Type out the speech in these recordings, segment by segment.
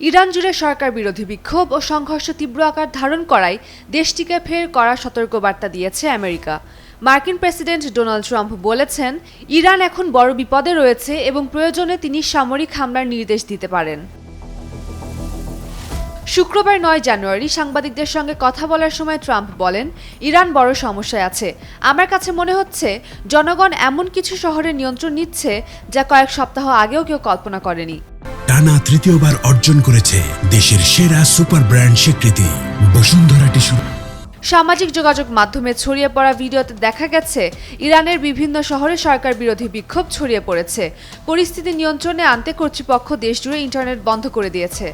Iran জুড়ে সরকার বিরোধী বিক্ষোভ ও সংঘর্ষ তীব্র আকার ধারণ করায় দেশটিকে ফের কড়া সতর্কবার্তা দিয়েছে আমেরিকা। মার্কিন প্রেসিডেন্ট ডোনাল্ড ট্রাম্প বলেছেন, ইরান এখন বড় বিপদে রয়েছে এবং প্রয়োজনে তিনি সামরিক হামলার নির্দেশ দিতে পারেন। শুক্রবার ৯ জানুয়ারি সাংবাদিকদের সঙ্গে কথা বলার সময় ট্রাম্প বলেন, ইরান বড় সমস্যায় আছে। আমার কাছে মনে হচ্ছে জনগণ এমন কিছু শহরে নিয়ন্ত্রণ নিচ্ছে যা কয়েক সপ্তাহ আগেও কেউ কল্পনা করেনি। টানা তৃতীয়বার অর্জন করেছে দেশের সেরা সুপার ব্র্যান্ড স্বীকৃতি বসুন্ধরা টিস্যু। সামাজিক যোগাযোগ মাধ্যমে ছড়িয়ে পড়া ভিডিওতে দেখা গেছে ইরানের বিভিন্ন শহরে সরকার বিরোধী বিক্ষোভ ছড়িয়ে পড়েছে। পরিস্থিতি নিয়ন্ত্রণে আনতে কর্তৃপক্ষ দেশজুড়ে ইন্টারনেট বন্ধ করে দিয়েছে।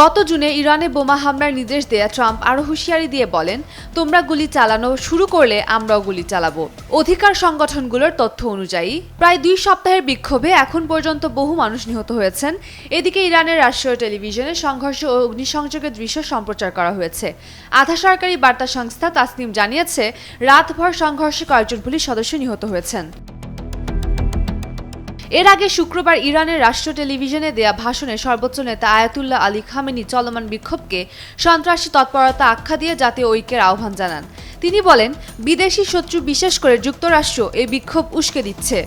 গত জুনে ইরানে বোমা হামলার নির্দেশ দেয়া ট্রাম্প আরও হুঁশিয়ারি দিয়ে বলেন, তোমরা গুলি চালানো শুরু করলে আমরাও গুলি চালাবো। অধিকার সংগঠনগুলোর তথ্য অনুযায়ী প্রায় 2 সপ্তাহের বিক্ষোভে এখন পর্যন্ত বহু মানুষ নিহত হয়েছেন। এদিকে ইরানের রাষ্ট্রীয় টেলিভিশনে সংঘর্ষ ও অগ্নিসংযোগের দৃশ্য সম্প্রচার করা হয়েছে। আধা সরকারি বার্তা সংস্থা তাসনিম জানিয়েছে, রাতভর সংঘর্ষে কয়েকজন পুলিশ সদস্য নিহত হয়েছেন। এর আগে শুক্রবার ইরানের রাষ্ট্রীয় টেলিভিশনে দেয়া ভাষণে সর্বোচ্চ নেতা আয়াতুল্লাহ আলী খামেনি চলমান বিক্ষোভকে সন্ত্রাসী তৎপরতা আখ্যা দিয়ে জাতীয় ঐক্যের আহ্বান জানান। তিনি বলেন, বিদেশি শত্রু বিশেষ করে যুক্তরাষ্ট্র এই বিক্ষোভ উস্কে দিচ্ছে।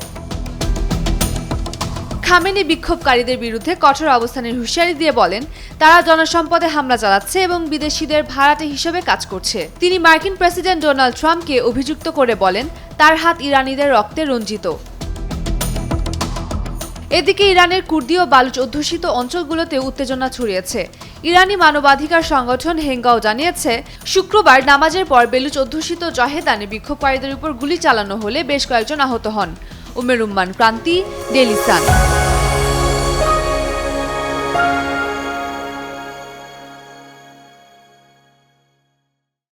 খামেনি বিক্ষোভকারীদের বিরুদ্ধে কঠোর অবস্থানের হুঁশিয়ারি দিয়ে বলেন, তারা জনসম্পদে হামলা চালাচ্ছে এবং বিদেশিদের ভাড়াটে হিসেবে কাজ করছে। তিনি মার্কিন প্রেসিডেন্ট ডোনাল্ড ট্রাম্পকে অভিযুক্ত করে বলেন, তার হাত ইরানিদের রক্তে রঞ্জিত। এদিকে ইরানের কুর্দি ও বালুচ অধ্যুষিত অঞ্চলগুলোতে উত্তেজনা ছড়িয়েছে। ইরানি মানবাধিকার সংগঠন হেঙ্গাও জানিয়েছে, শুক্রবার নামাজের পর বেলুচ অধ্যুষিত জহেদানে বিক্ষোভকারীদের উপর গুলি চালানো হলে বেশ কয়েকজন আহত হন। উমের উম্মান, ক্রান্তি, ডেইলি সান।